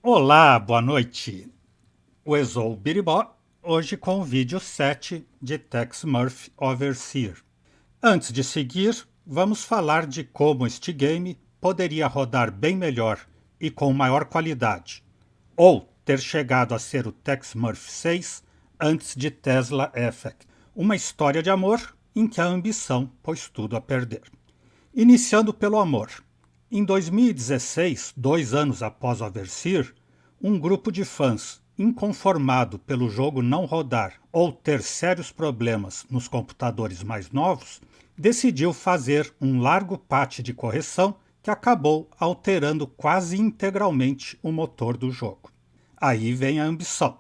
Olá, boa noite. Eu sou o Biribó, hoje com o vídeo 7 de Tex Murphy Overseer. Antes de seguir, vamos falar de como este game poderia rodar bem melhor e com maior qualidade, ou ter chegado a ser o Tex Murphy 6 antes de Tesla Effect, uma história de amor em que a ambição pôs tudo a perder. Iniciando pelo amor. Em 2016, 2 anos após o Overseer, um grupo de fãs, inconformado pelo jogo não rodar ou ter sérios problemas nos computadores mais novos, decidiu fazer um largo patch de correção que acabou alterando quase integralmente o motor do jogo. Aí vem a ambição.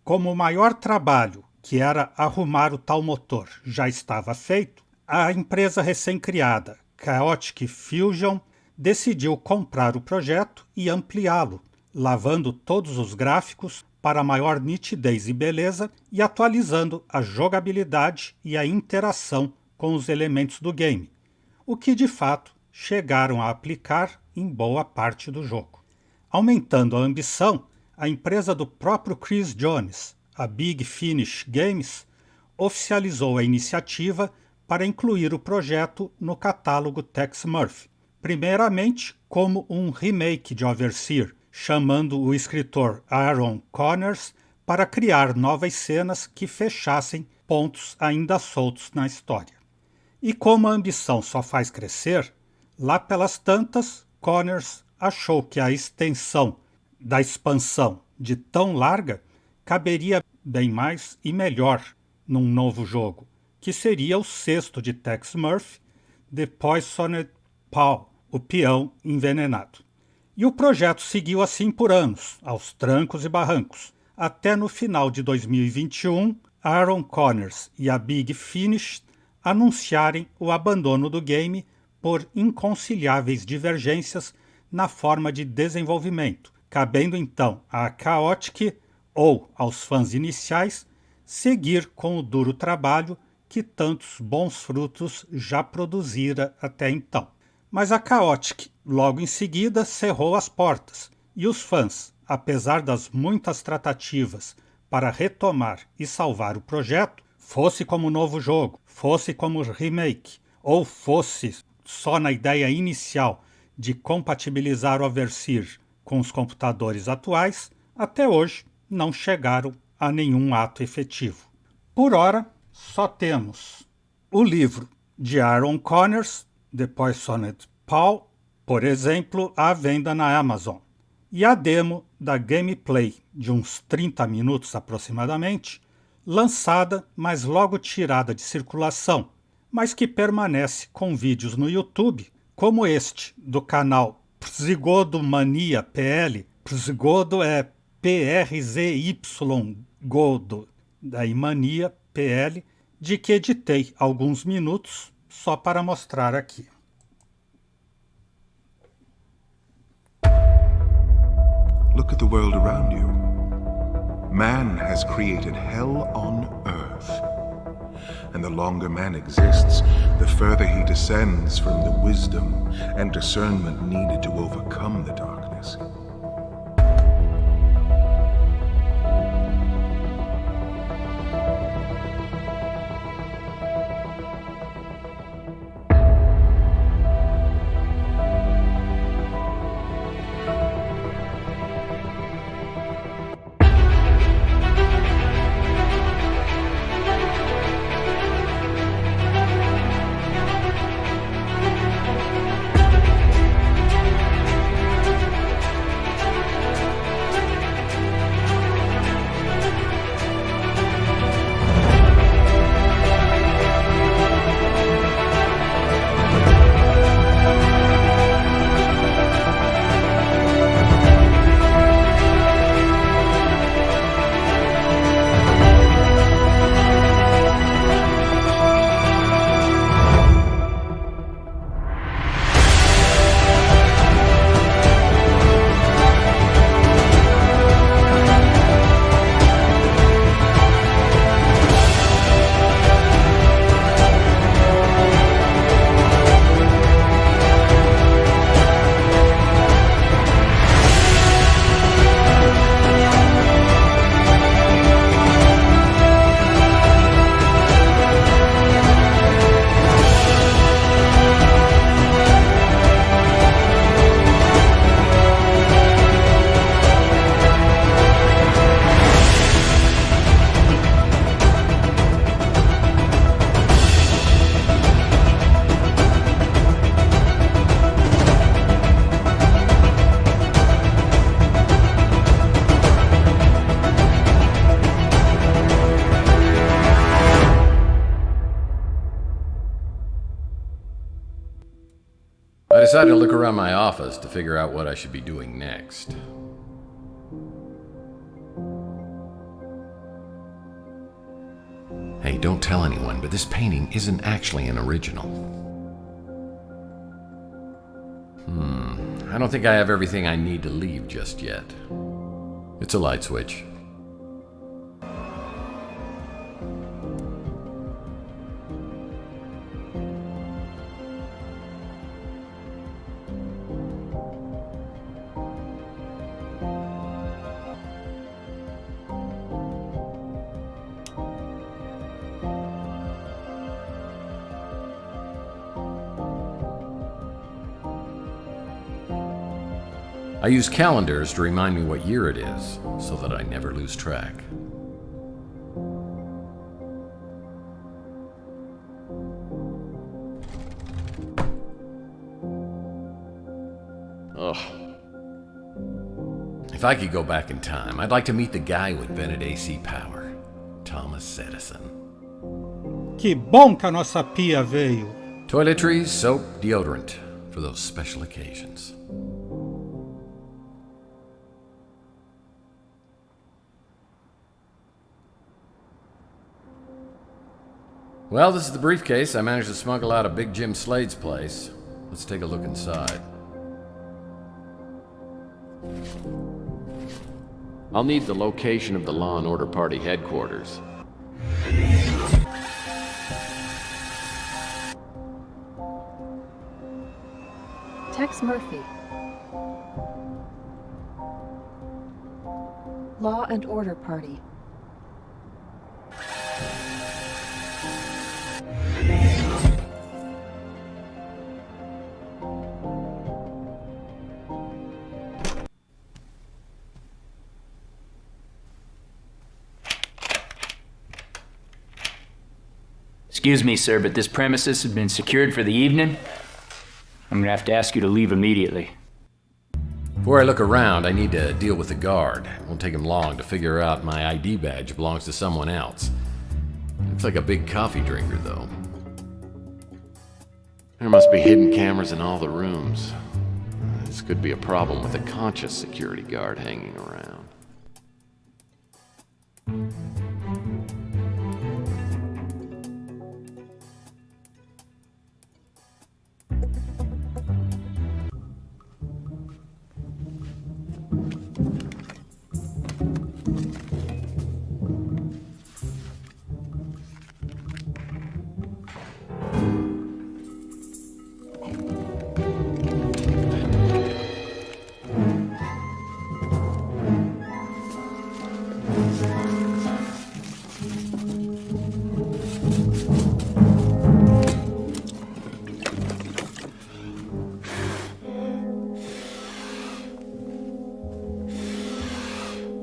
Como o maior trabalho, que era arrumar o tal motor, já estava feito, a empresa recém-criada, Chaotic Fusion, decidiu comprar o projeto e ampliá-lo, lavando todos os gráficos para maior nitidez e beleza e atualizando a jogabilidade e a interação com os elementos do game, o que de fato chegaram a aplicar em boa parte do jogo. Aumentando a ambição, a empresa do próprio Chris Jones, a Big Finish Games, oficializou a iniciativa para incluir o projeto no catálogo Tex Murphy, primeiramente como um remake de Overseer, chamando o escritor Aaron Connors para criar novas cenas que fechassem pontos ainda soltos na história. E como a ambição só faz crescer, lá pelas tantas, Connors achou que a extensão da expansão de tão larga caberia bem mais e melhor num novo jogo, que seria o sexto de Tex Murphy, The Poisoned Paw, o peão envenenado. E o projeto seguiu assim por anos, aos trancos e barrancos, até no final de 2021, Aaron Connors e a Big Finish anunciarem o abandono do game por inconciliáveis divergências na forma de desenvolvimento, cabendo então à Chaotic ou aos fãs iniciais seguir com o duro trabalho que tantos bons frutos já produzira até então. Mas a Chaotic logo em seguida cerrou as portas e os fãs, apesar das muitas tratativas para retomar e salvar o projeto, fosse como novo jogo, fosse como remake, ou fosse só na ideia inicial de compatibilizar o Overseer com os computadores atuais, até hoje não chegaram a nenhum ato efetivo. Por ora, só temos o livro de Aaron Connors, The Poisoned Paw, por exemplo, à venda na Amazon, e a demo da gameplay de uns 30 minutos aproximadamente, lançada, mas logo tirada de circulação, mas que permanece com vídeos no YouTube, como este, do canal Pseudo Mania PL. Pseudo é PRZY Godo, daí Mania PL, de que editei alguns minutos só para mostrar aqui. Look at the world around you. Man has created hell on earth. And the longer man exists, the further he descends from the wisdom and discernment needed to overcome the darkness. decided to look around my office to figure out what I should be doing next. Hey, don't tell anyone, but this painting isn't actually an original. I don't think I have everything I need to leave just yet. It's a light switch. I use calendars to remind me what year it is, so that I never lose track. Ugh. If I could go back in time, I'd like to meet the guy who invented AC power, Thomas Edison. Que bom que a nossa pia veio. Toiletries, soap, deodorant, for those special occasions. Well, this is the briefcase I managed to smuggle out of Big Jim Slade's place. Let's take a look inside. I'll need the location of the Law and Order Party headquarters. Tex Murphy. Law and Order Party. Excuse me, sir, but this premises has been secured for the evening. I'm gonna have to ask you to leave immediately. Before I look around, I need to deal with the guard. It won't take him long to figure out my ID badge belongs to someone else. Looks like a big coffee drinker, though. There must be hidden cameras in all the rooms. This could be a problem with a conscious security guard hanging around.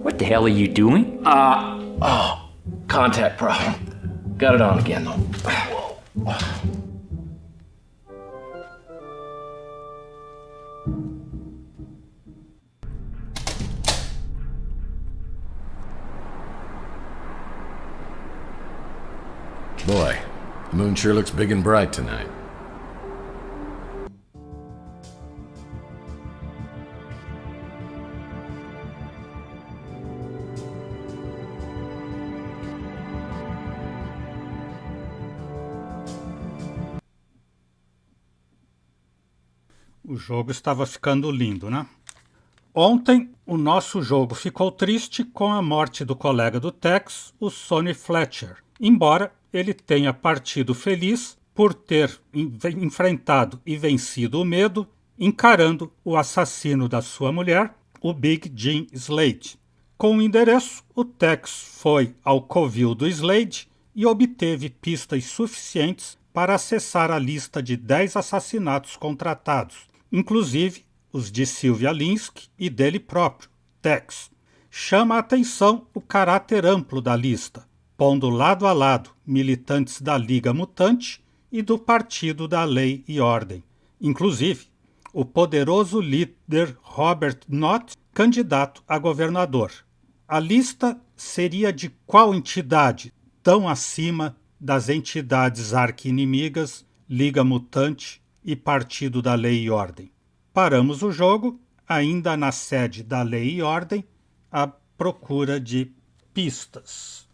What the hell are you doing? Contact problem. Got it on again, though. Boy, the moon sure looks big and bright tonight. O jogo estava ficando lindo, né? Ontem, o nosso jogo ficou triste com a morte do colega do Tex, o Sonny Fletcher, embora ele tenha partido feliz por ter enfrentado e vencido o medo, encarando o assassino da sua mulher, o Big Jim Slade. Com o endereço, o Tex foi ao covil do Slade e obteve pistas suficientes para acessar a lista de 10 assassinatos contratados, inclusive os de Sylvia Linsky e dele próprio, Tex. Chama a atenção o caráter amplo da lista, pondo lado a lado militantes da Liga Mutante e do Partido da Lei e Ordem, inclusive o poderoso líder Robert Knott, candidato a governador. A lista seria de qual entidade tão acima das entidades arqui-inimigas, Liga Mutante e Partido da Lei e Ordem. Paramos o jogo, ainda na sede da Lei e Ordem, à procura de pistas.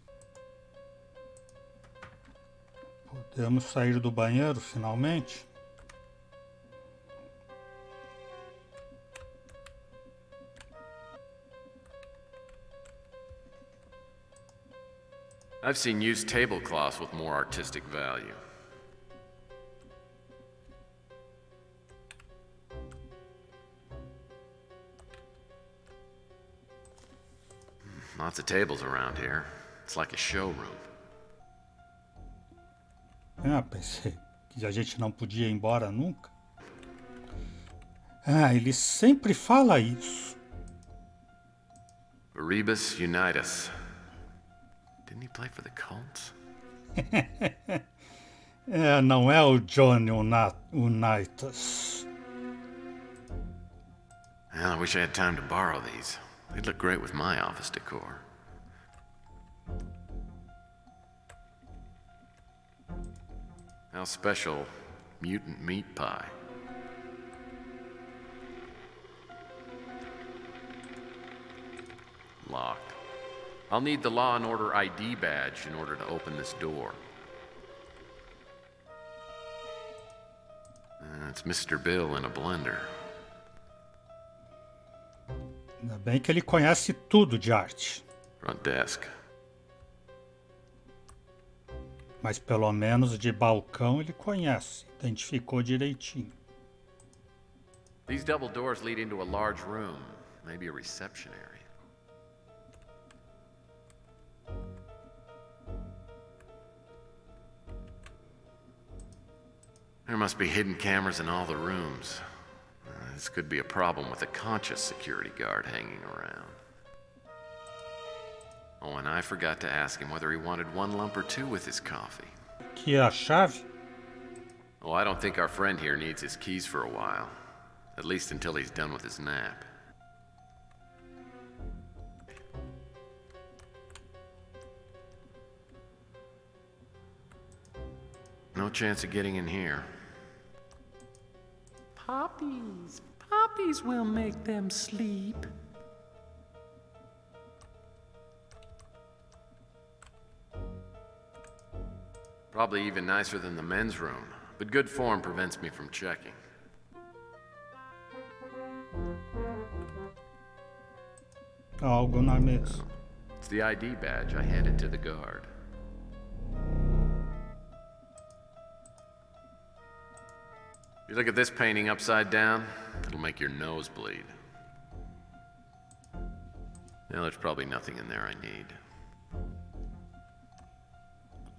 Podemos sair do banheiro, finalmente? I've seen used tablecloths with more artistic value. Lots of tables around here. It's like a showroom. Pensei que a gente não podia ir embora nunca. Ele sempre fala isso. Erebus Unitas. Didn't he play for the Colts? Não é o Johnny Unitas. Well, I wish I had time to borrow these. They'd look great with my office decor. How special mutant meat pie. Locked. I'll need the Law and Order ID badge in order to open this door. It's Mr. Bill in a blender. Ainda bem que ele conhece tudo de arte. Front desk. Mas pelo menos de balcão ele conhece, identificou direitinho. These double doors lead into a large room, maybe a reception area. There must be hidden cameras in all the rooms. This could be a problem with a conscious security guard hanging around. Oh, and I forgot to ask him whether he wanted one lump or two with his coffee. Que é a chave? Oh, I don't think our friend here needs his keys for a while. At least until he's done with his nap. No chance of getting in here. Poppies will make them sleep. Probably even nicer than the men's room, but good form prevents me from checking. Algo na mesa. It's the ID badge I handed to the guard. You look at this painting upside down, it'll make your nose bleed. Now there's probably nothing in there I need.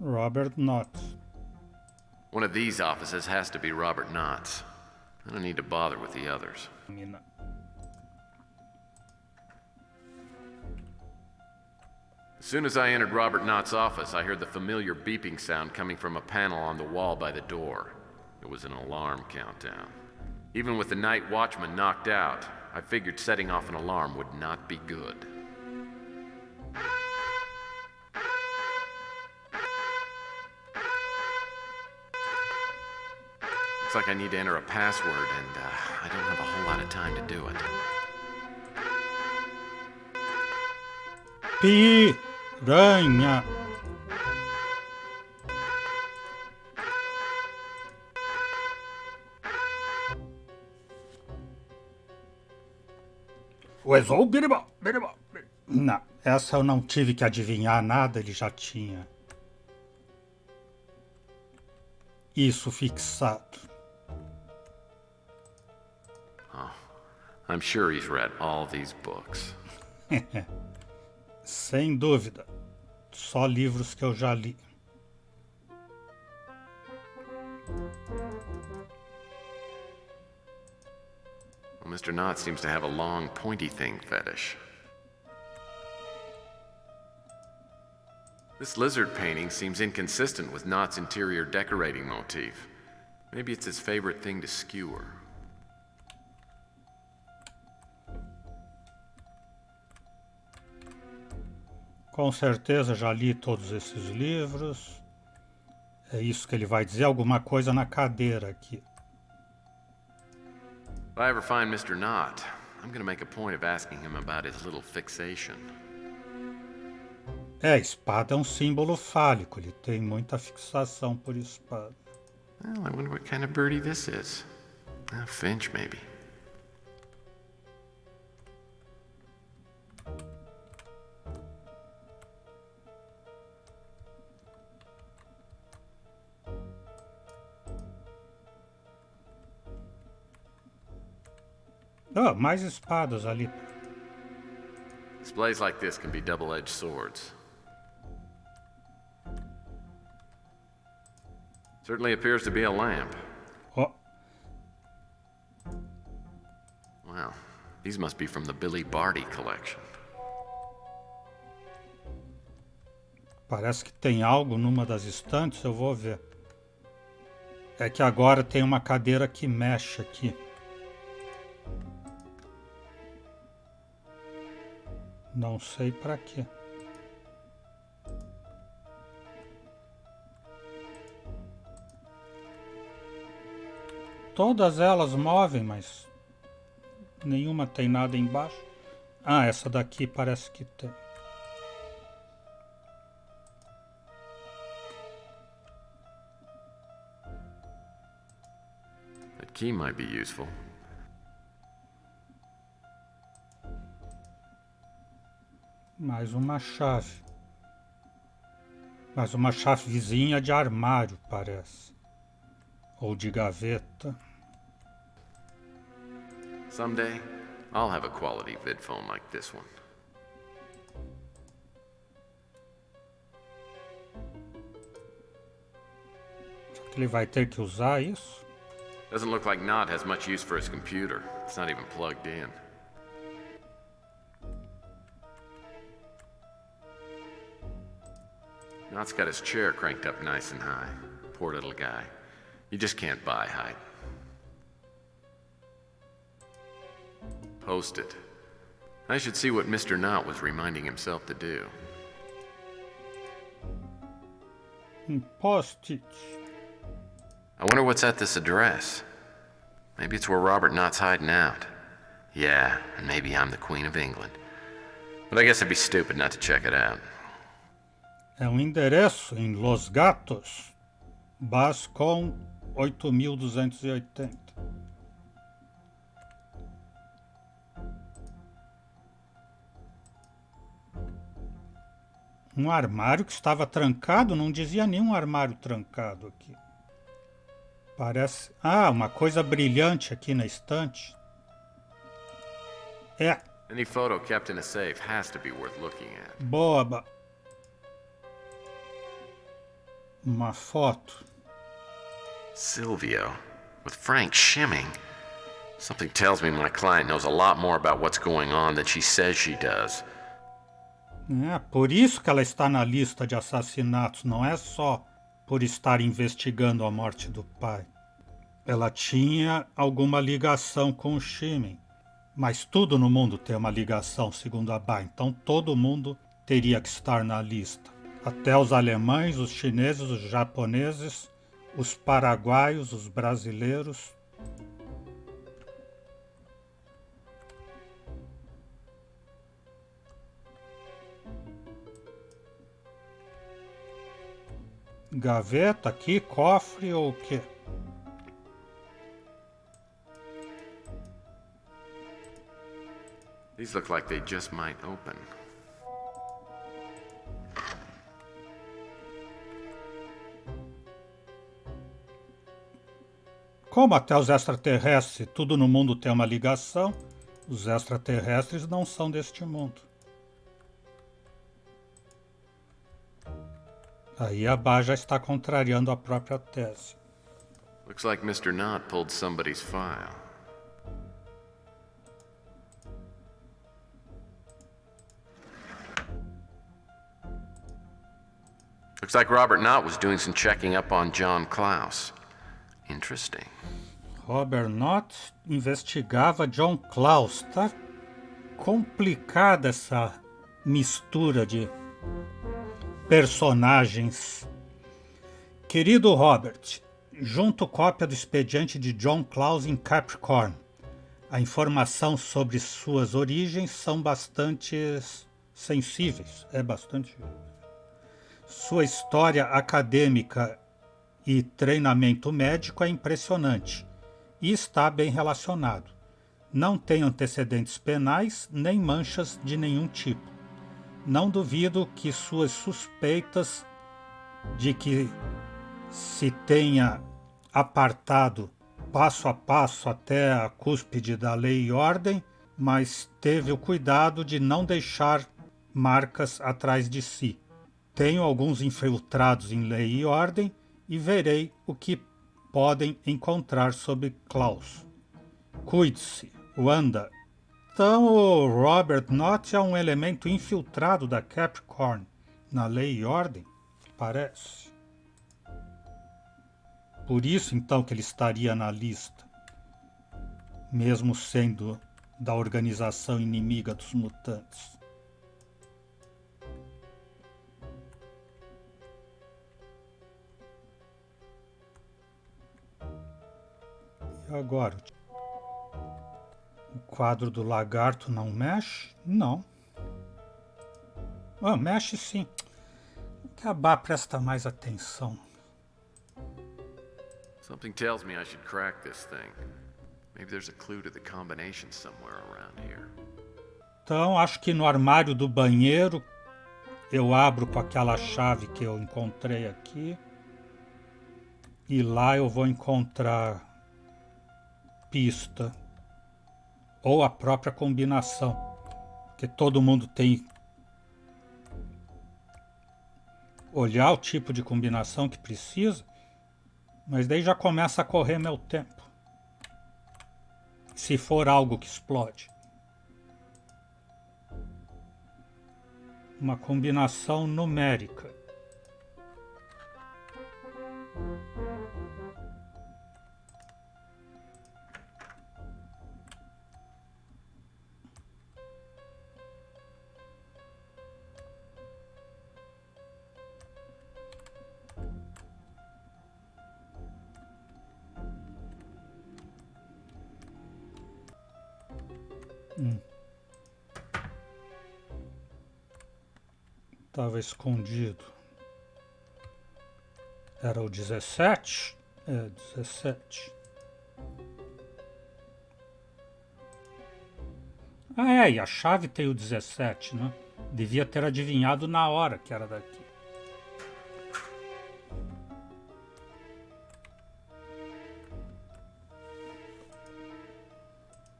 Robert Knott. One of these offices has to be Robert Knott's. I don't need to bother with the others. Mina. As soon as I entered Robert Knott's office, I heard the familiar beeping sound coming from a panel on the wall by the door. It was an alarm countdown. Even with the night watchman knocked out, I figured setting off an alarm would not be good. Looks like I need to enter a password, and I don't have a whole lot of time to do it. Piranha. Uezou, biribó. Não, essa eu não tive que adivinhar nada, ele já tinha isso fixado. I'm sure he's read all these books. Sem dúvida. Só livros que eu já li. Well, Mr. Knott seems to have a long, pointy thing fetish. This lizard painting seems inconsistent with Knott's interior decorating motif. Maybe it's his favorite thing to skewer. Com certeza já li todos esses livros. É isso que ele vai dizer, alguma coisa na cadeira aqui. I ever find Mr. Knott, I'm gonna make a point of asking him about his little fixation. Espada é um símbolo fálico, ele tem muita fixação por espada. Well, I wonder what kind of birdie this is. A finch, maybe. Ah, mais espadas ali. Displays like this can be double-edged swords. Certainly appears to be a lamp. Ó, Wow, these must be from the Billy Barty collection. parece que tem algo numa das estantes, eu vou ver. É que agora tem uma cadeira que mexe aqui. Não sei pra quê. Todas elas movem, mas nenhuma tem nada embaixo. Ah, essa daqui parece que tem. That key might be useful. Mais uma chave. Mais uma chavezinha de armário, parece. Ou de gaveta. Someday, I'll have a quality vid phone like this one. Será que ele vai ter que usar isso? Doesn't look like Knott has much use for his computer. It's not even plugged in. Knott's got his chair cranked up nice and high. Poor little guy. You just can't buy height. Post it. I should see what Mr. Knott was reminding himself to do. Post-it. I wonder what's at this address. Maybe it's where Robert Knott's hiding out. Yeah, and maybe I'm the Queen of England. But I guess I'd be stupid not to check it out. É um endereço em Los Gatos, Bascom 8280. Um armário que estava trancado, não dizia nenhum armário trancado aqui. Parece... Ah, uma coisa brilhante aqui na estante. É, Any photo kept in a safe has to be worth looking at. boba. Uma foto. Silvio, with Frank shimming. Something tells me my client knows a lot more about what's going on than she says she does. É, por isso que ela está na lista de assassinatos, não é só por estar investigando a morte do pai. Ela tinha alguma ligação com o Shimen, mas tudo no mundo tem uma ligação, segundo a Ba, então todo mundo teria que estar na lista. Até os alemães, os chineses, os japoneses, os paraguaios, os brasileiros. Gaveta aqui, cofre ou o quê? These look like they just might open. Como até os extraterrestres, tudo no mundo tem uma ligação, os extraterrestres não são deste mundo. Aí a Ba já está contrariando a própria tese. Looks like Mr. Knott pulled somebody's file. Looks like Robert Knott was doing some checking up on John Klaus. Interesting. Robert Knott investigava John Klaus. Tá complicada essa mistura de personagens. Querido Robert, junto cópia do expediente de John Klaus em Capricorn. A informação sobre suas origens são bastante sensíveis. Sua história acadêmica e treinamento médico é impressionante e está bem relacionado. Não tem antecedentes penais nem manchas de nenhum tipo. Não duvido que suas suspeitas de que se tenha apartado passo a passo até a cúspide da lei e ordem, mas teve o cuidado de não deixar marcas atrás de si. Tenho alguns infiltrados em lei e ordem e verei o que podem encontrar sobre Klaus. Cuide-se, Wanda. Então o Robert Knott é um elemento infiltrado da Capricorn na lei e ordem? Parece. Por isso, então, que ele estaria na lista, mesmo sendo da organização inimiga dos mutantes. E agora? O quadro do lagarto não mexe? Não. Ah, mexe sim. Acabar, presta mais atenção. Something tells me I should crack this thing. Maybe there's a clue to the combination somewhere around here. Então, acho que no armário do banheiro eu abro com aquela chave que eu encontrei aqui. E lá eu vou encontrar pista. Ou a própria combinação. Porque todo mundo tem olhar o tipo de combinação que precisa. Mas daí já começa a correr meu tempo. Se for algo que explode. Uma combinação numérica. Estava escondido. Era o 17? É, 17. Ah, é, e a chave tem o 17, né? Devia ter adivinhado na hora que era daqui.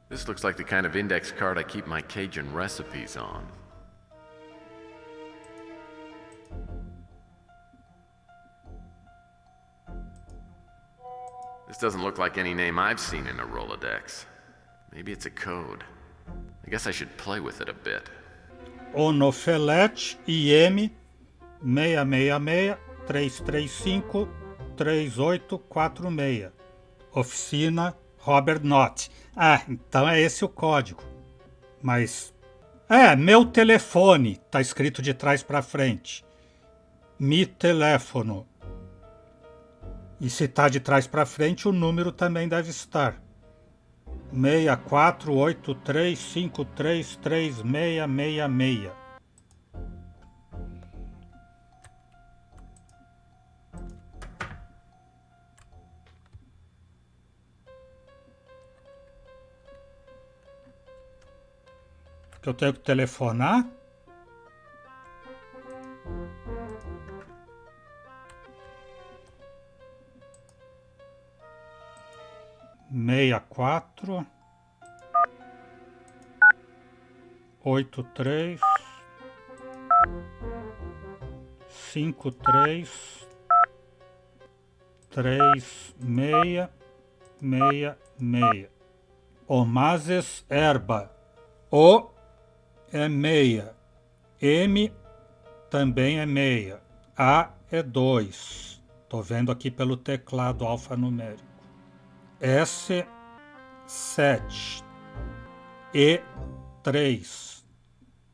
This looks like the kind of index card I keep my Cajun recipes on. This doesn't look like any name I've seen in a Rolodex. Maybe it's a code. I guess I should play with it a bit. Onofelete IM 666 335 3846. Oficina Robert Knott. Ah, então é esse o código. Mas meu telefone, tá escrito de trás para frente. Mi teléfono. E se tá de trás para frente, o número também deve estar. 6483533666. Que eu tenho que telefonar? Meia quatro 83 53 3666. Omases erba. O é meia. M também é meia. A é 2. Tô vendo aqui pelo teclado alfanumérico. S 7. E 3.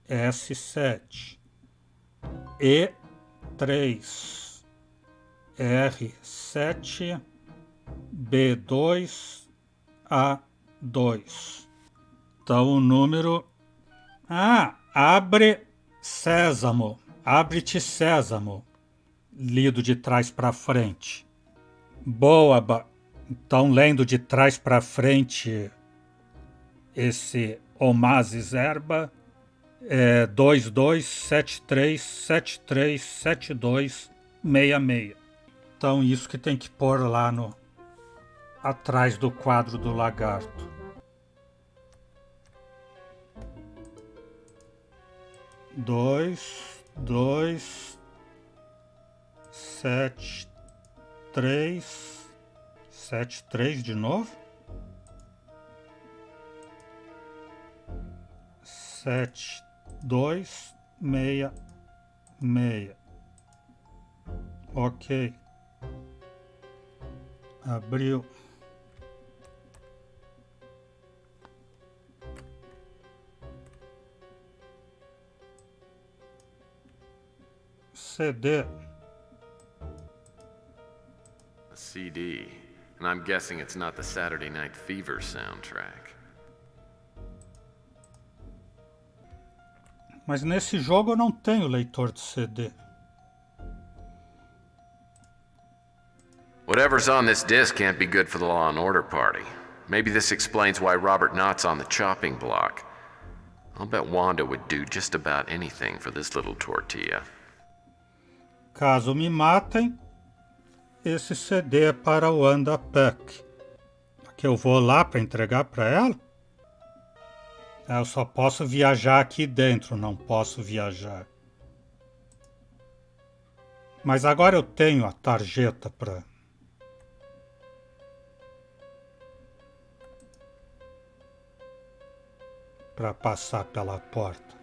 S 7. E 3. R 7. B 2. A 2. Então o número... Ah, abre sésamo. Abre-te sésamo. Lido de trás para frente. Boa. Então, lendo de trás para frente, esse Omazes Erba é 2273737266. Então, isso que tem que pôr lá no atrás do quadro do lagarto. Dois, 7373 de novo. 7266. Ok. Abriu. CD. A CD. And I'm guessing it's not the Saturday Night Fever soundtrack. Mas nesse jogo eu não tenho leitor de CD. Whatever's on this disc can't be good for the Law and Order party. Maybe this explains why Robert Knott's on the chopping block. I'll bet Wanda would do just about anything for this little tortilla. Caso me matem, esse CD é para o Wanda Peck. Que eu vou lá para entregar para ela? Eu só posso viajar aqui dentro, não posso viajar. Mas agora eu tenho a tarjeta para passar pela porta.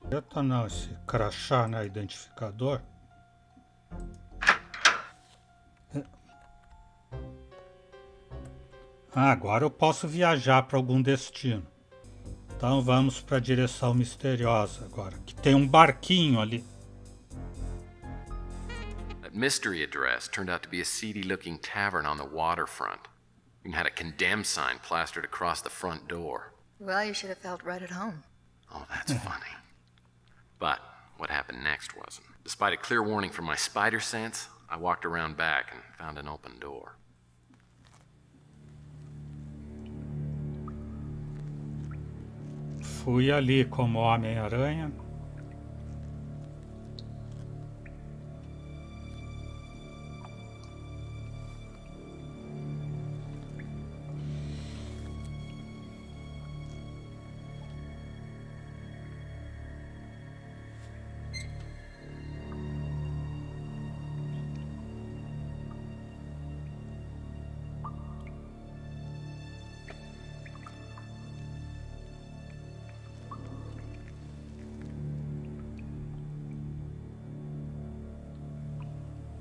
Tarjeta não, esse crachá, né, identificador. Ah, agora eu posso viajar para algum destino. Então vamos para a direção misteriosa agora, que tem um barquinho ali. That mystery address turned out to be a seedy-looking tavern on the waterfront. Even had a condemned sign plastered across the front door. Well, you should have felt right at home. Oh, that's funny. But what happened next wasn't. Despite a clear warning from my spider sense, I walked around back and found an open door. Fui ali como Homem-Aranha.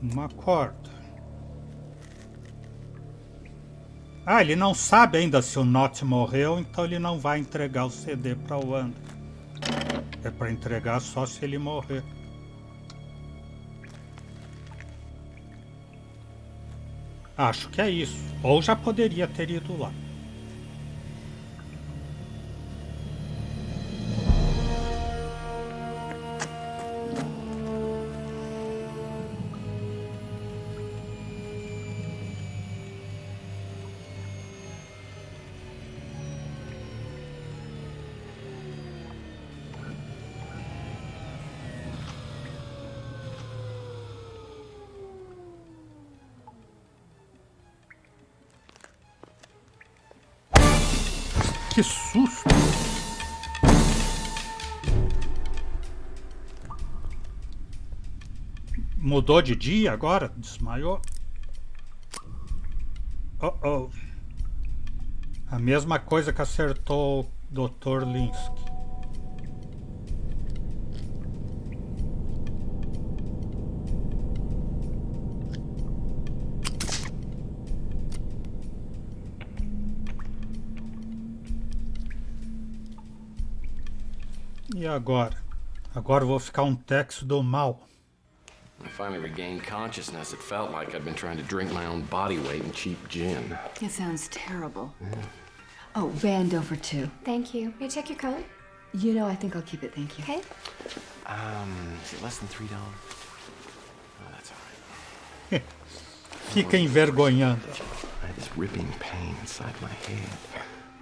Uma corda. Ah, ele não sabe ainda se o Nott morreu, então ele não vai entregar o CD para o Wanda. É para entregar só se ele morrer. Acho que é isso. Ou já poderia ter ido lá. Que susto! Mudou de dia agora? Desmaiou? Oh. A mesma coisa que acertou o Dr. Linsky. E agora? Agora eu vou ficar um Tex do mal. I finally regained consciousness. It felt like I'd been trying to drink my own body weight in cheap gin. It sounds terrible. Oh, band over two. Thank you. May I check your coat? You know, I think I'll keep it, thank you. Okay. Is it less than $3? Oh, that's all right. Fica envergonhando. I had this ripping pain inside my head.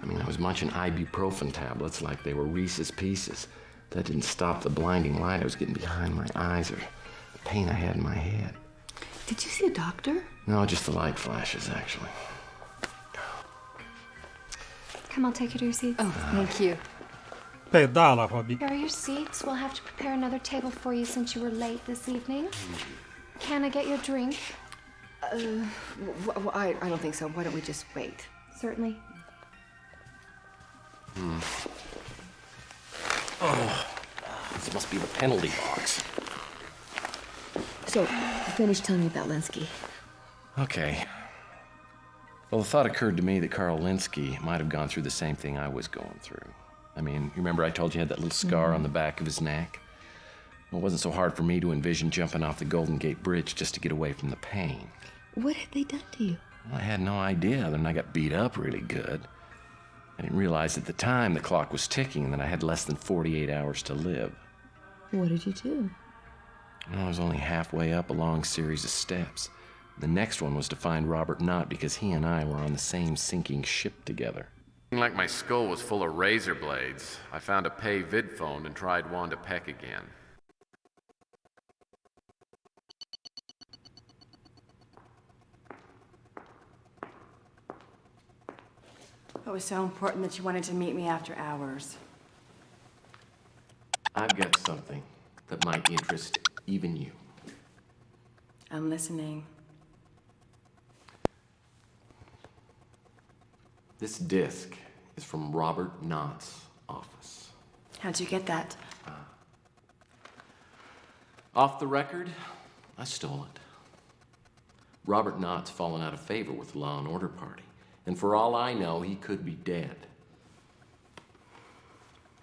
I mean, I was munching ibuprofen tablets like they were Reese's Pieces. That didn't stop the blinding light I was getting behind my eyes or the pain I had in my head. Did you see a doctor? No, just the light flashes, actually. Come, I'll take you to your seats. Oh, thank you. Pedala, Robbie. Here are your seats. We'll have to prepare another table for you since you were late this evening. Can I get your drink? I don't think so. Why don't we just wait? Certainly. Oh, this must be the penalty box. So, finish telling me about Linsky. Okay. Well, the thought occurred to me that Carl Linsky might have gone through the same thing I was going through. I mean, you remember I told you he had that little scar on the back of his neck? Well, it wasn't so hard for me to envision jumping off the Golden Gate Bridge just to get away from the pain. What had they done to you? Well, I had no idea other than I got beat up really good. I didn't realize at the time the clock was ticking and that I had less than 48 hours to live. What did you do? Well, I was only halfway up a long series of steps. The next one was to find Robert Knott because he and I were on the same sinking ship together. Like my skull was full of razor blades, I found a pay vid phone and tried Wanda Peck again. It was so important that you wanted to meet me after hours. I've got something that might interest even you. I'm listening. This disc is from Robert Knott's office. How'd you get that? Off the record, I stole it. Robert Knott's fallen out of favor with the Law and Order Party, and for all I know, he could be dead.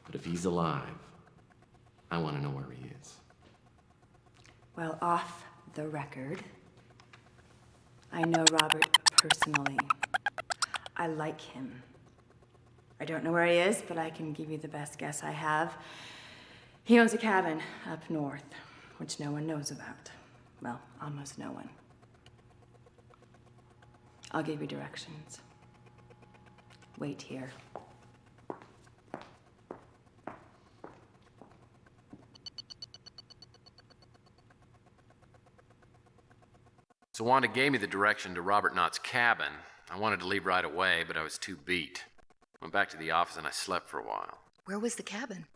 But if he's alive, I want to know where he is. Well, off the record, I know Robert personally. I like him. I don't know where he is, but I can give you the best guess I have. He owns a cabin up north, which no one knows about. Well, almost no one. I'll give you directions. Wait here. So Wanda gave me the direction to Robert Knott's cabin. I wanted to leave right away, but I was too beat. Went back to the office and I slept for a while. Where was the cabin?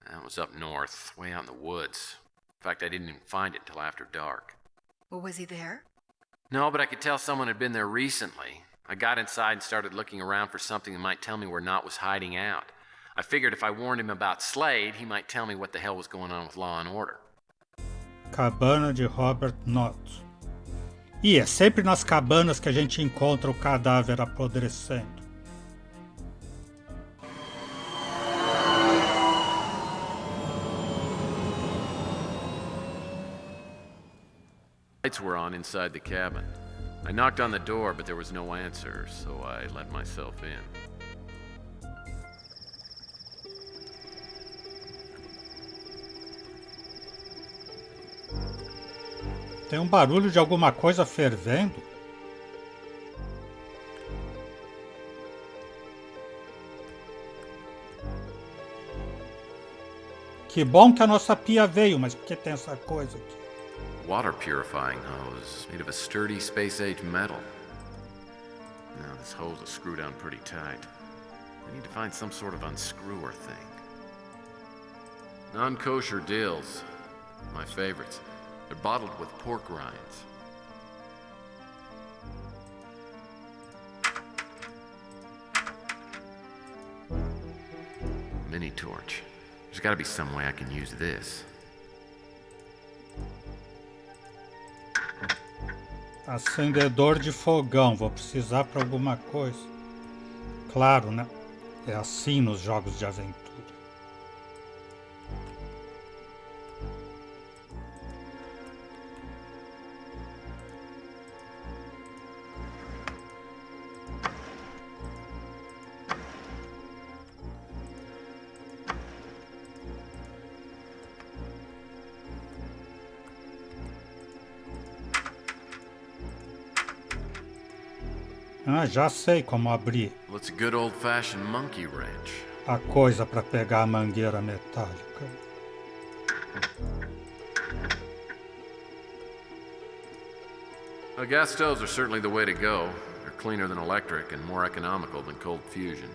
It was up north, way out in the woods. In fact, I didn't even find it until after dark. Well, was he there? No, but I could tell someone had been there recently. I got inside and started looking around for something that might tell me where Knott was hiding out. I figured if I warned him about Slade, he might tell me what the hell was going on with Law and Order. Cabana de Robert Knott. E é sempre nas cabanas que a gente encontra o cadáver apodrecendo. Lights were on inside the cabin. I knocked on the door, but there was no answer, so I let myself in. Tem um barulho de alguma coisa fervendo. Que bom que a nossa pia veio, mas por que tem essa coisa aqui? Water purifying hose made of a sturdy space-age metal. Now this hose is screwed down pretty tight. I need to find some sort of unscrewer thing. Non-kosher dills, my favorites. They're bottled with pork rinds. Mini torch. There's gotta be some way I can use this. Acendedor de fogão, vou precisar para alguma coisa. Claro, né? É assim nos jogos de aventura. Ah, já sei como abrir. Well, it's a good old-fashioned monkey wrench. A coisa para pegar a mangueira metálica. Well, gas stoves are certainly the way to go. They're cleaner than electric and more economical than cold fusion.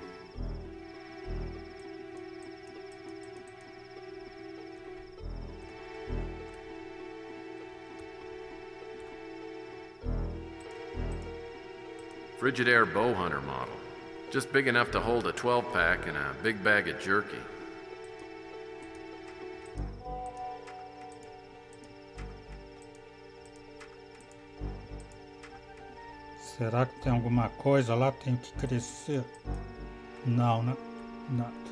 Frigidaire bow hunter model. Just big enough to hold a 12-pack and a big bag of jerky. Será que tem alguma coisa lá? Tem que crescer. Não, né? Nada.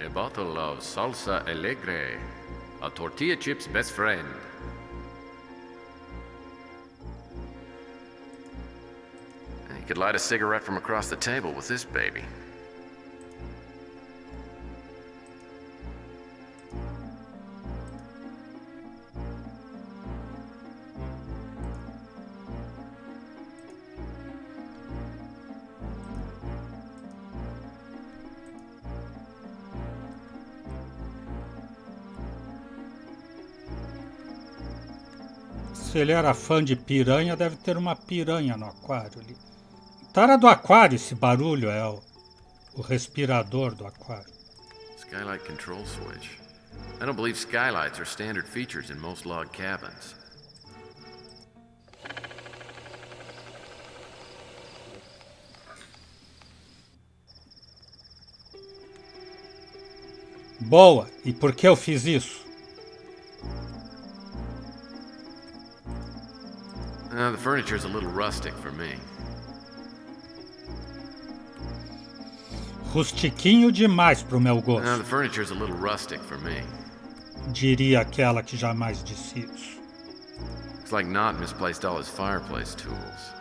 A bottle of salsa alegre, a tortilla chip's best friend. And you could light a cigarette from across the table with this baby. Se ele era fã de piranha, deve ter uma piranha no aquário ali. Tara do aquário, esse barulho é o respirador do aquário. Skylight control switch. I don't believe skylights are standard features in most log cabins. Boa! E por que eu fiz isso? The furniture's a little rustic for me. Rustiquinho demais pro meu gosto. The furniture's a little rustic for me. Diria aquela que jamais disse isso. Looks like Knott misplaced all his fireplace tools.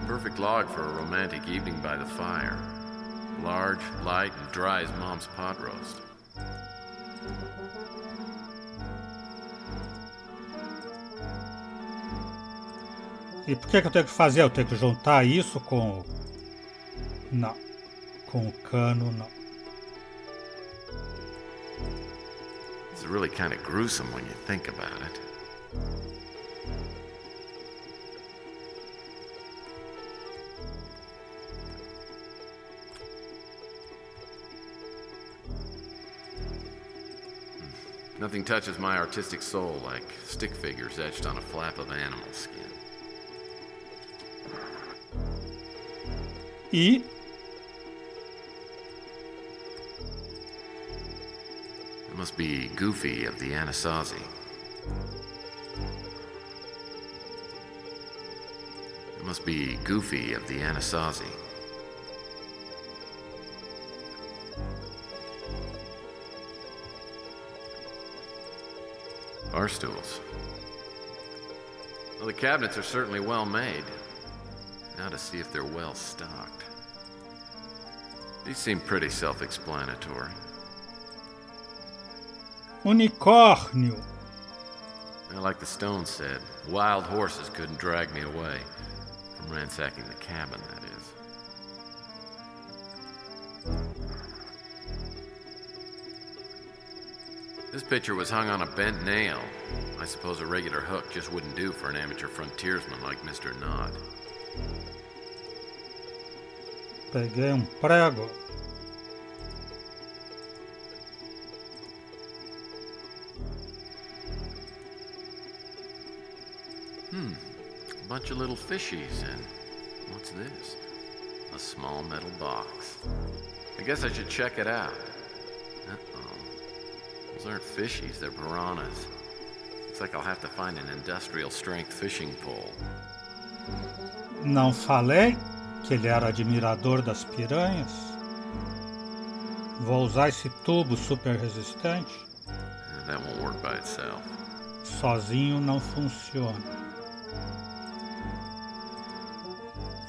Perfect log for a romantic evening by the fire. Large, light, and dry as Mom's pot roast. E por que eu tenho que fazer? Eu tenho que juntar isso com... Não. Com o cano, não. It's really kind of gruesome when you think about it. Nothing touches my artistic soul like stick figures etched on a flap of animal skin. E... It must be Goofy of the Anasazi. It must be Goofy of the Anasazi. Bar stools. Well, the cabinets are certainly well made. Now to see if they're well stocked. These seem pretty self-explanatory. Unicórnio. Well, like the Stone said, wild horses couldn't drag me away from ransacking the cabin, that is. This picture was hung on a bent nail. I suppose a regular hook just wouldn't do for an amateur frontiersman like Mr. Knott. Peguei prego. A bunch of little fishies and what's this? A small metal box. I guess I should check it out. Uh-oh. Those aren't fishies, they're piranhas. Looks like I'll have to find an industrial strength fishing pole. Não falei que ele era admirador das piranhas? Vou usar esse tubo super resistente. That won't work by itself. Sozinho não funciona.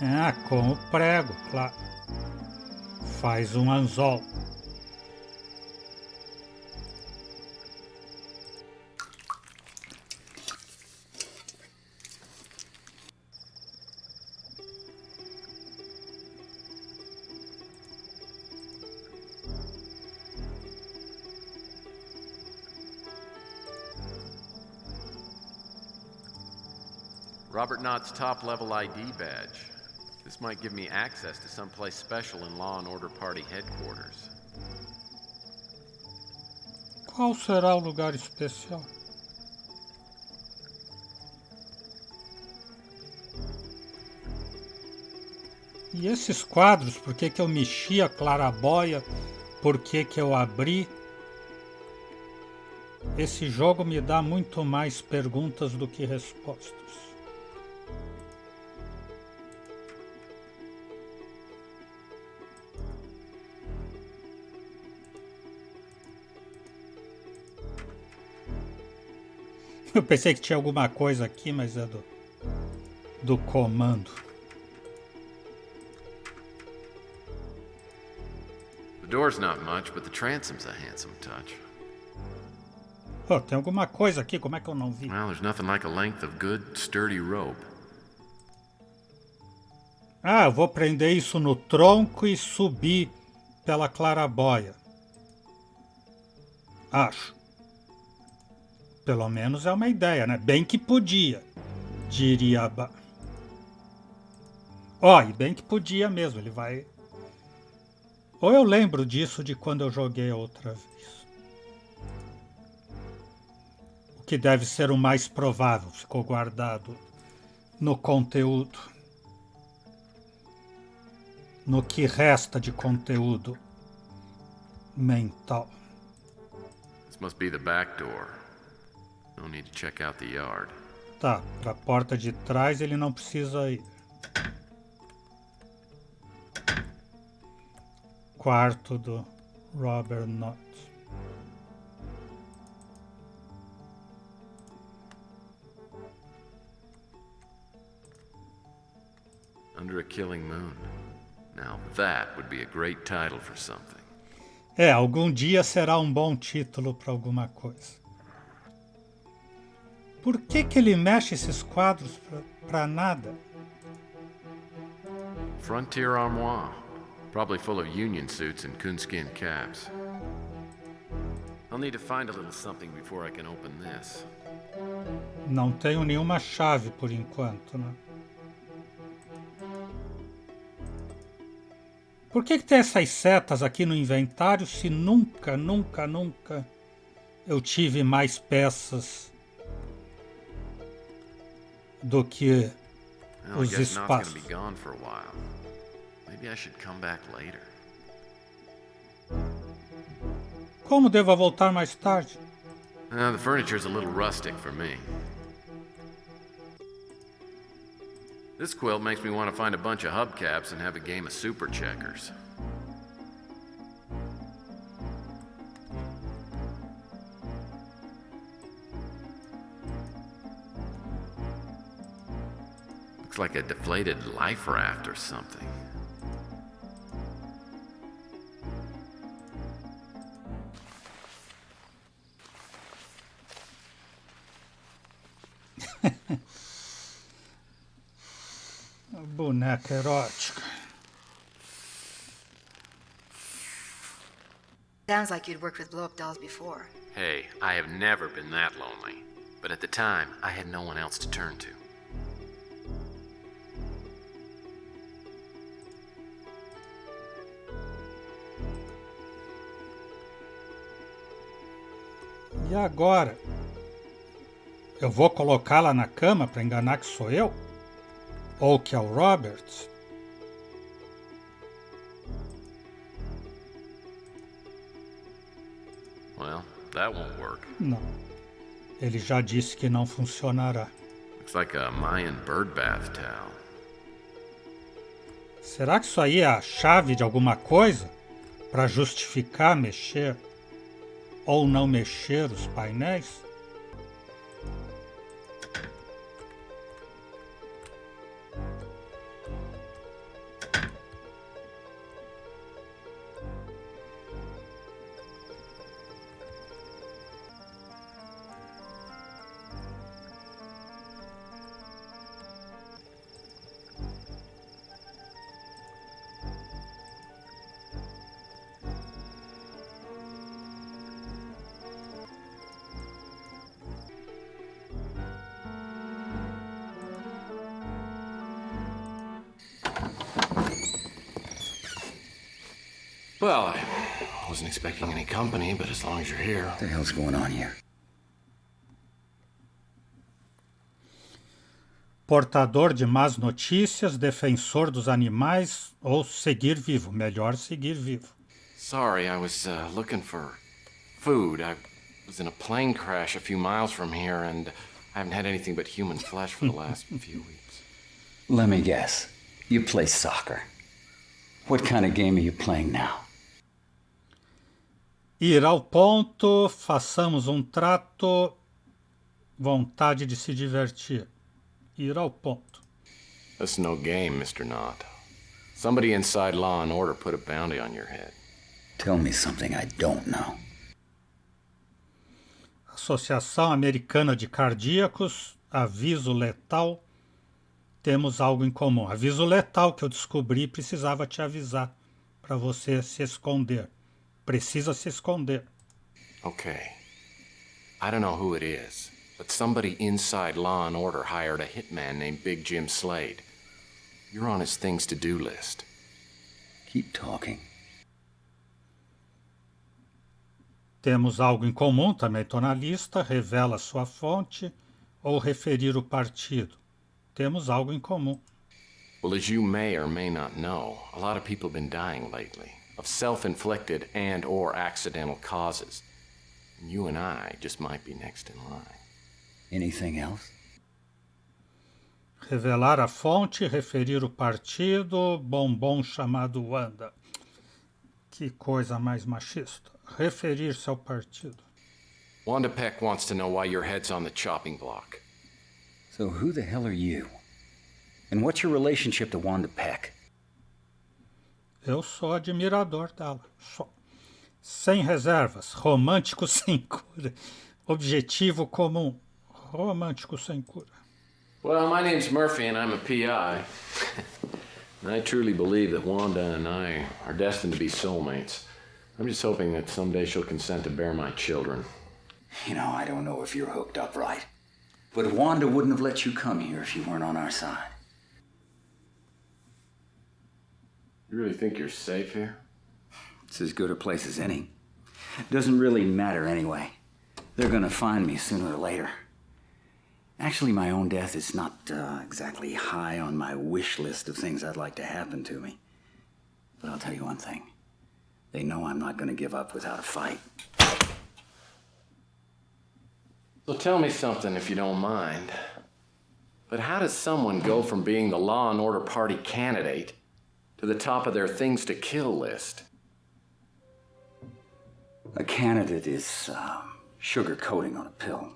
Ah, com o prego, claro. Faz um anzol. Robert Knott's top-level ID badge. This might give me access to someplace special in Law and Order Party headquarters. Qual será o lugar especial? E esses quadros, por que eu mexi a clarabóia? Por que eu abri? Esse jogo me dá muito mais perguntas do que respostas. Eu pensei que tinha alguma coisa aqui, mas é do comando. The door's not much, but the transom's a handsome touch. Oh, tem alguma coisa aqui, como é que eu não vi? Well, there's nothing like a length of good, sturdy rope. Ah, eu vou prender isso no tronco e subir pela clarabóia. Acho. Pelo menos é uma ideia, né? Bem que podia, diria. Ó, e bem que podia mesmo, ele vai... Ou eu lembro disso de quando eu joguei a outra vez. O que deve ser o mais provável, ficou guardado no conteúdo. No que resta de conteúdo mental. This must be the back door. No need to check out the yard. Tá, para a porta de trás ele não precisa ir. Quarto do Robert Knott. Under a Killing Moon. Now that would be a great title for something. É, algum dia será um bom título para alguma coisa. Por que ele mexe esses quadros para nada? Frontier armoire. Probably full of union suits and coonskin caps. I'll need to find a little something before I can open this. Não tenho nenhuma chave por enquanto, né? Por que tem essas setas aqui no inventário se nunca eu tive mais peças do que os espaços? Como devo voltar mais tarde? The furniture's a little rustic for me. This quilt makes me want to find a bunch of hubcaps and have a game of super checkers. Looks like a deflated life raft or something. Boneca erótica. Sounds like you'd worked with blow-up dolls before. Hey, I have never been that lonely. But at the time, I had no one else to turn to. E agora? Eu vou colocá-la na cama para enganar que sou eu? Ou que é o Robert? Well, that won't work. Não. Ele já disse que não funcionará. Looks like a Mayan bird bath towel. Será que isso aí é a chave de alguma coisa? Para justificar mexer ou não mexer os painéis? Well, I wasn't expecting any company, but as long as you're here. What the hell's going on here? Portador de más notícias, defensor dos animais ou seguir vivo? Melhor seguir vivo. Sorry, I was looking for food. I was in a plane crash a few miles from here, and I haven't had anything but human flesh for the last few weeks. Let me guess. You play soccer. What kind of game are you playing now? Ir ao ponto, façamos trato, vontade de se divertir. Ir ao ponto. That's no game, Mr. Knott. Somebody inside Law and Order put a bounty on your head. Tell me something I don't know. Associação Americana de Cardíacos, aviso letal. Temos algo em comum. Aviso letal que eu descobri precisava te avisar para você se esconder. Precisa se esconder. Okay. I don't know who it is, but somebody inside Law and Order hired a hitman named Big Jim Slade. You're on his things to do list. Keep talking. Temos algo em comum, também estou na lista. Revela sua fonte ou referir o partido. Temos algo em comum. Well, as you may or may not know, a lot of people have been dying lately, of self-inflicted and or accidental causes. And you and I just might be next in line. Anything else? Revelar a fonte, referir o partido, bombom chamado Wanda. Que coisa mais machista. Referir-se ao partido. Wanda Peck wants to know why your head's on the chopping block. So who the hell are you? And what's your relationship to Wanda Peck? Eu sou admirador dela. Só. Sem reservas. Romântico sem cura. Objetivo comum. Romântico sem cura. Well, my name's Murphy and I'm a PI. And I truly believe that Wanda and I are destined to be soulmates. I'm just hoping that someday she'll consent to bear my children. You know, I don't know if you're hooked up right. But Wanda wouldn't have let you come here if you weren't on our side. You really think you're safe here? It's as good a place as any. Doesn't really matter anyway. They're gonna find me sooner or later. Actually, my own death is not exactly high on my wish list of things I'd like to happen to me. But I'll tell you one thing. They know I'm not gonna give up without a fight. So tell me something if you don't mind. But how does someone go from being the Law and Order Party candidate to the top of their things to kill list? A candidate is sugar coating on a pill.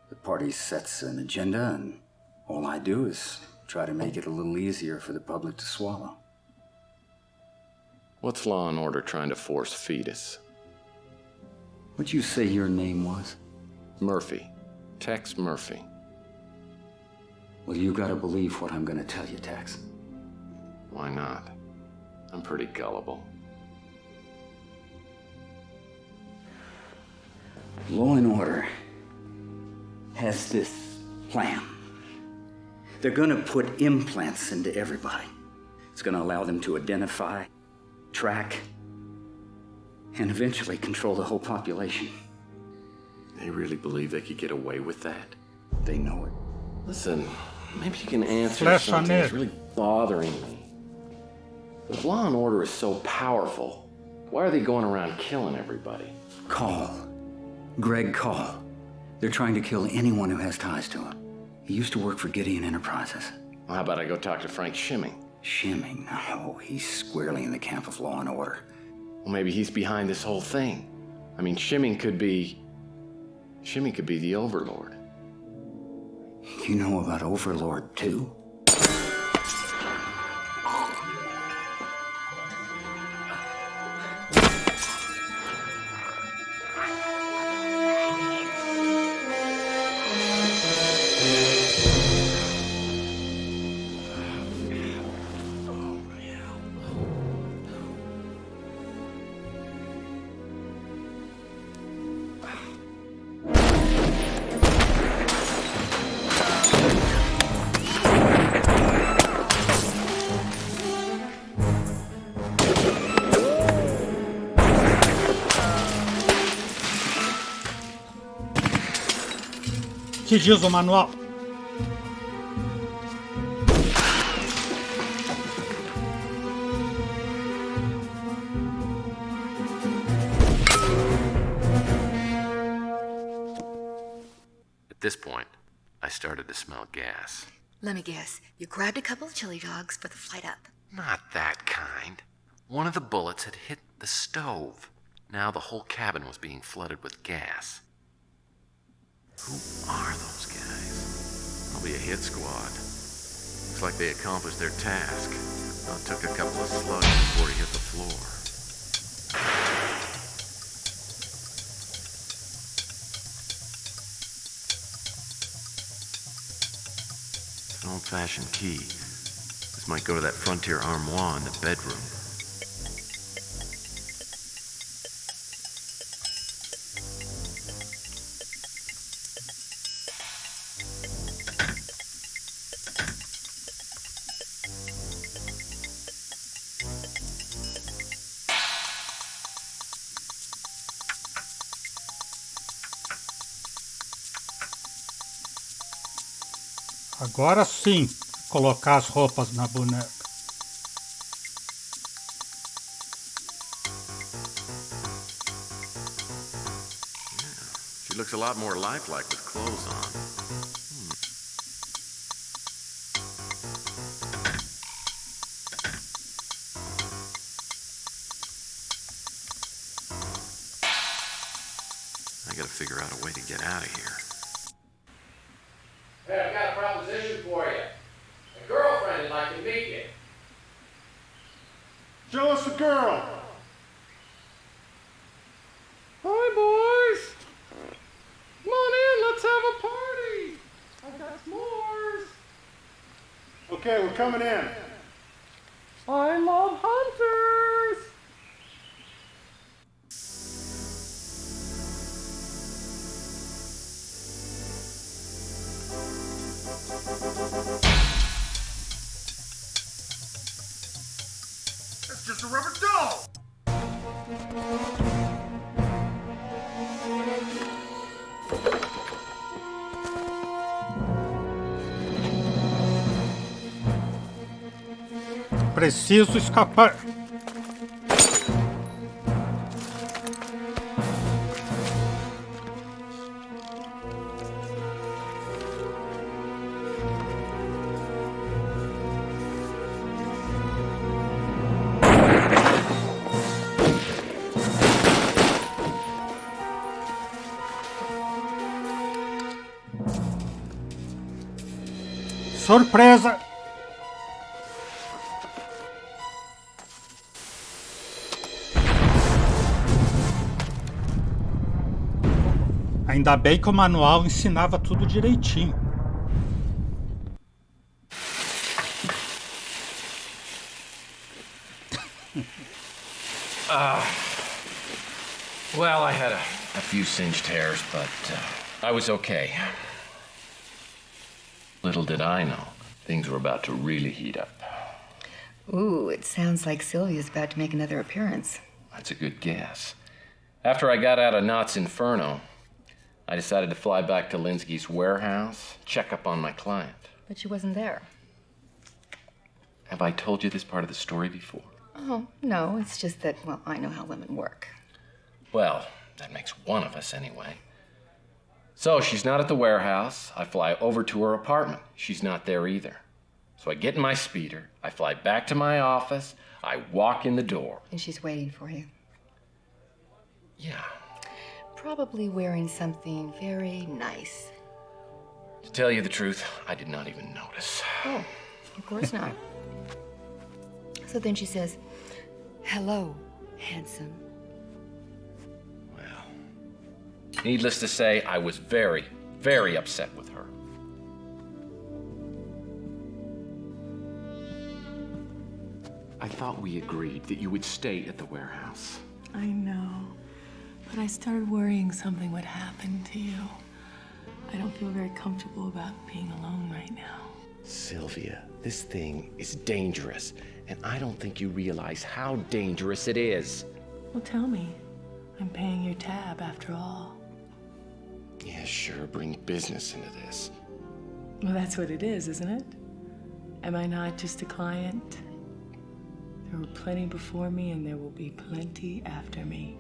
The party sets an agenda, and all I do is try to make it a little easier for the public to swallow. What's Law and Order trying to force feed us? What'd you say your name was? Murphy. Tex Murphy. Well, you gotta believe what I'm gonna tell you, Tex. Why not? I'm pretty gullible. Law and Order has this plan. They're gonna put implants into everybody. It's gonna allow them to identify, track, and eventually control the whole population. They really believe they could get away with that? They know it. Listen, maybe you can answer Flesh on something that's it. really bothering me. If Law and Order is so powerful, why are they going around killing everybody? Call. Greg Call. They're trying to kill anyone who has ties to him. He used to work for Gideon Enterprises. Well, how about I go talk to Frank Shimming? Shimming? No, he's squarely in the camp of Law and Order. Well, maybe he's behind this whole thing. I mean, Shimming could be the Overlord. You know about Overlord, too? Que diz o manual? At this point, I started to smell gas. Let me guess. You grabbed a couple of chili dogs for the flight up. Not that kind. One of the bullets had hit the stove. Now the whole cabin was being flooded with gas. Who are those guys? Probably a hit squad. Looks like they accomplished their task. Well, it took a couple of slugs before he hit the floor. It's an old-fashioned key. This might go to that frontier armoire in the bedroom. Agora sim, colocar as roupas na boneca. She looks a lot more lifelike with clothes on. I gotta figure out a way to get out of here. Hey, I've got a proposition for you. A girlfriend would like to meet you. Show us a girl. Hi, boys. Come on in, let's have a party. I've got s'mores. Okay, we're coming in. I love hunters. It's just a rubber doll! Preciso escapar. Surpresa! Ainda bem que o manual ensinava tudo direitinho. Well, I had a few singed hairs, but I was okay. Little did I know, things were about to really heat up. Ooh, it sounds like Sylvia's about to make another appearance. That's a good guess. After I got out of Knott's Inferno, I decided to fly back to Linsky's warehouse, check up on my client. But she wasn't there. Have I told you this part of the story before? Oh, no, it's just that, well, I know how women work. Well, that makes one of us anyway. So she's not at the warehouse. I fly over to her apartment. She's not there either. So I get in my speeder. I fly back to my office. I walk in the door. And she's waiting for you. Yeah. Probably wearing something very nice. To tell you the truth, I did not even notice. Oh, of course not. So then she says, "Hello, handsome." Well, needless to say, I was very, very upset with her. I thought we agreed that you would stay at the warehouse. I know. But I started worrying something would happen to you. I don't feel very comfortable about being alone right now. Sylvia, this thing is dangerous, and I don't think you realize how dangerous it is. Well, tell me. I'm paying your tab after all. Yeah, sure, bring business into this. Well, that's what it is, isn't it? Am I not just a client? There were plenty before me, and there will be plenty after me.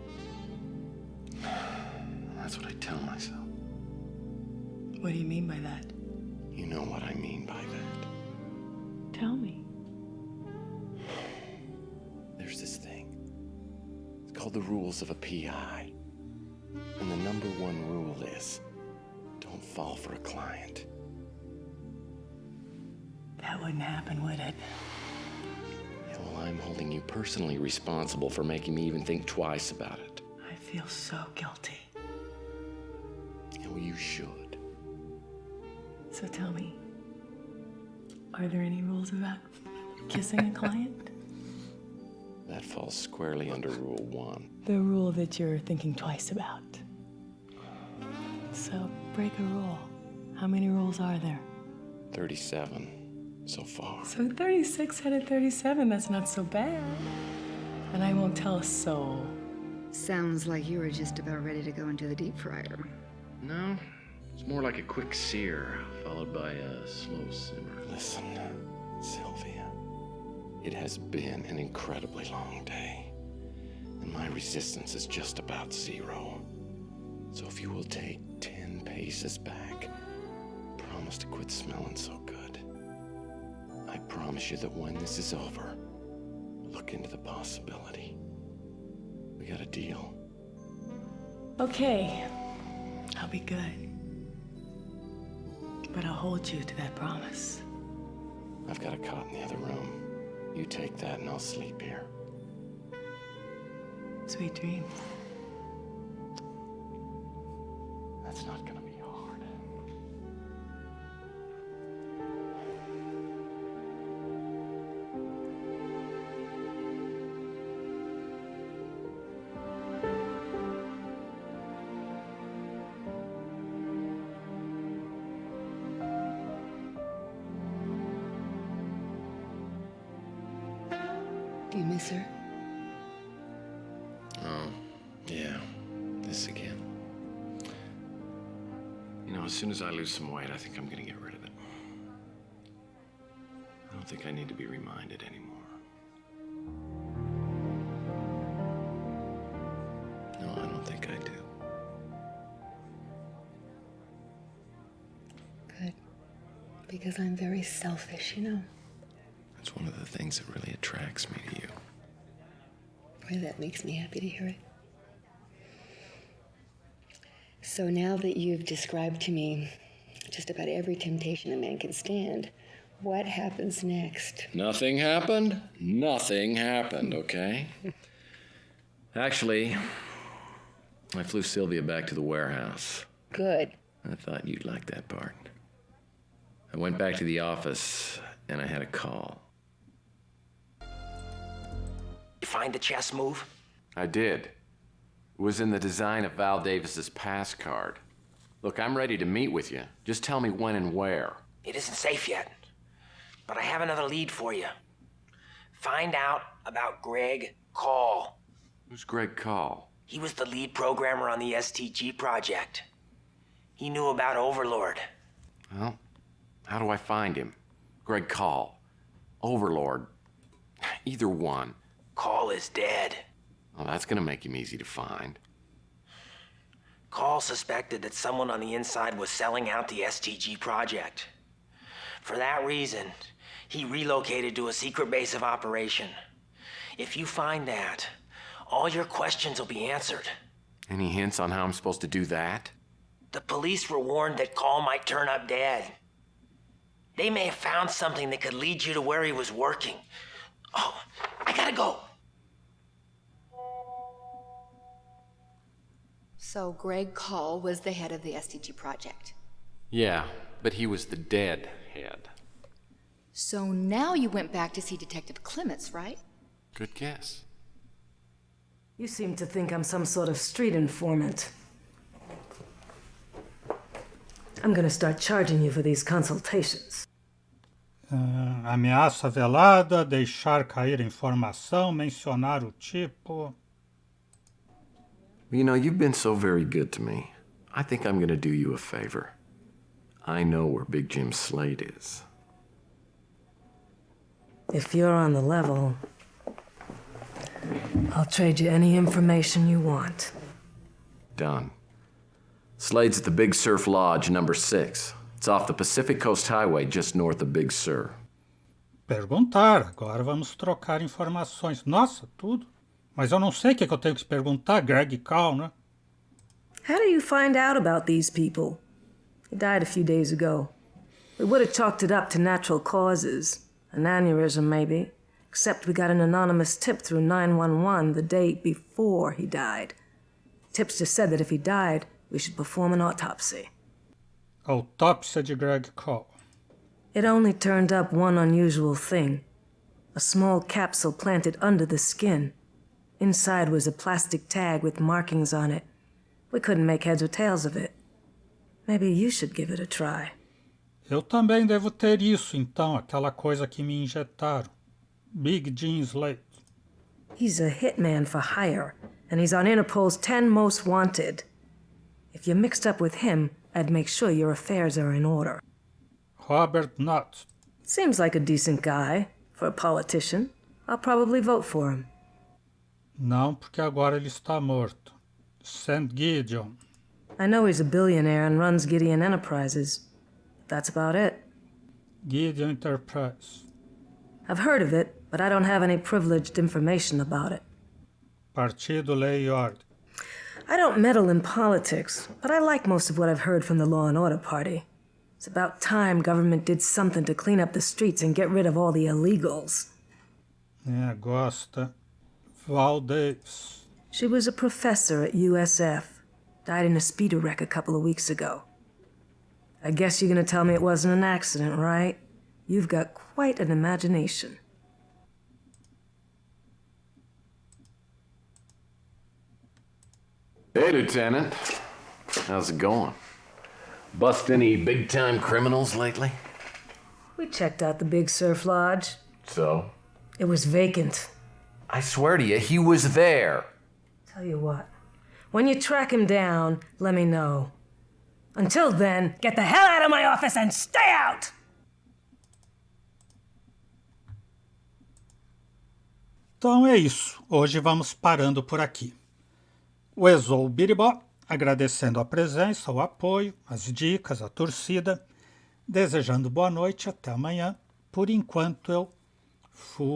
That's what I tell myself. What do you mean by that? You know what I mean by that. Tell me. There's this thing. It's called the rules of a PI. And the number one rule is, don't fall for a client. That wouldn't happen, would it? Yeah, well, I'm holding you personally responsible for making me even think twice about it. I feel so guilty. Yeah, well, you should. So tell me, are there any rules about kissing a client? That falls squarely under Rule 1. The rule that you're thinking twice about. So break a rule. How many rules are there? 37 so far. So 36 out of 37, that's not so bad. And I won't tell a soul. Sounds like you were just about ready to go into the deep fryer. No, it's more like a quick sear, followed by a slow simmer. Listen, Sylvia, it has been an incredibly long day, and my resistance is just about 0. So if you will take 10 paces back, promise to quit smelling so good. I promise you that when this is over, look into the possibility. We got a deal. Okay, I'll be good. But I'll hold you to that promise. I've got a cot in the other room. You take that and I'll sleep here. Sweet dreams. That's not gonna be hard. Do you miss her? Oh, yeah. This again. You know, as soon as I lose some weight, I think I'm gonna get rid of it. I don't think I need to be reminded anymore. No, I don't think I do. Good. Because I'm very selfish, you know. That's one of the things that really attracts me to you. Boy, that makes me happy to hear it. So now that you've described to me just about every temptation a man can stand, what happens next? Nothing happened? Nothing happened, okay? Actually, I flew Sylvia back to the warehouse. Good. I thought you'd like that part. I went back to the office and I had a call. You find the chess move? I did. It was in the design of Val Davis's pass card. Look, I'm ready to meet with you. Just tell me when and where. It isn't safe yet, but I have another lead for you. Find out about Greg Call. Who's Greg Call? He was the lead programmer on the STG project. He knew about Overlord. Well, how do I find him? Greg Call. Overlord. Either one. Call is dead. Well, that's gonna make him easy to find. Call suspected that someone on the inside was selling out the STG project. For that reason, he relocated to a secret base of operation. If you find that, all your questions will be answered. Any hints on how I'm supposed to do that? The police were warned that Call might turn up dead. They may have found something that could lead you to where he was working. Oh, I gotta go. So Greg Call was the head of the STG project. Yeah, but he was the dead head. So now you went back to see Detective Clements, right? Good guess. You seem to think I'm some sort of street informant. I'm gonna start charging you for these consultations. Ameaça velada, deixar cair informação, mencionar o tipo. You know, you've been so very good to me. I think I'm gonna do you a favor. I know where Big Jim's slate is. If you're on the level, I'll trade you any information you want. Done. Slade's at the Big Surf Lodge, number 6. It's off the Pacific Coast Highway, just north of Big Sur. Perguntar, agora vamos trocar informações. Nossa, tudo. Mas eu não sei o que eu tenho que perguntar, Greg Call, né? How do you find out about these people? He died a few days ago. We would have chalked it up to natural causes. An aneurysm, maybe. Except we got an anonymous tip through 911 the day before he died. Tipster said that if he died, we should perform an autopsy. Autópsia de Greg Call. It only turned up one unusual thing. A small capsule planted under the skin. Inside was a plastic tag with markings on it. We couldn't make heads or tails of it. Maybe you should give it a try. Eu também devo ter isso, então, aquela coisa que me injetaram. Big Jim Slate. He's a hitman for hire, and he's on Interpol's 10 most wanted. If you're mixed up with him, I'd make sure your affairs are in order. Robert Knott. Seems like a decent guy. For a politician. I'll probably vote for him. Não, porque agora ele está morto. St. Gideon. I know he's a billionaire and runs Gideon Enterprises. That's about it. Gideon Enterprise. I've heard of it, but I don't have any privileged information about it. Partido Lei e Ordem. I don't meddle in politics, but I like most of what I've heard from the Law and Order Party. It's about time government did something to clean up the streets and get rid of all the illegals. Gosta. Val Davis. She was a professor at USF. Died in a speeder wreck a couple of weeks ago. I guess you're gonna tell me it wasn't an accident, right? You've got quite an imagination. Hey, Lieutenant. How's it going? Bust any big-time criminals lately? We checked out the Big Surf Lodge. So? It was vacant. I swear to you, he was there. Tell you what, when you track him down, let me know. Until then, get the hell out of my office and stay out! Então é isso. Hoje vamos parando por aqui. O Exou Biribó, agradecendo a presença, o apoio, as dicas, a torcida, desejando boa noite, até amanhã. Por enquanto eu fui.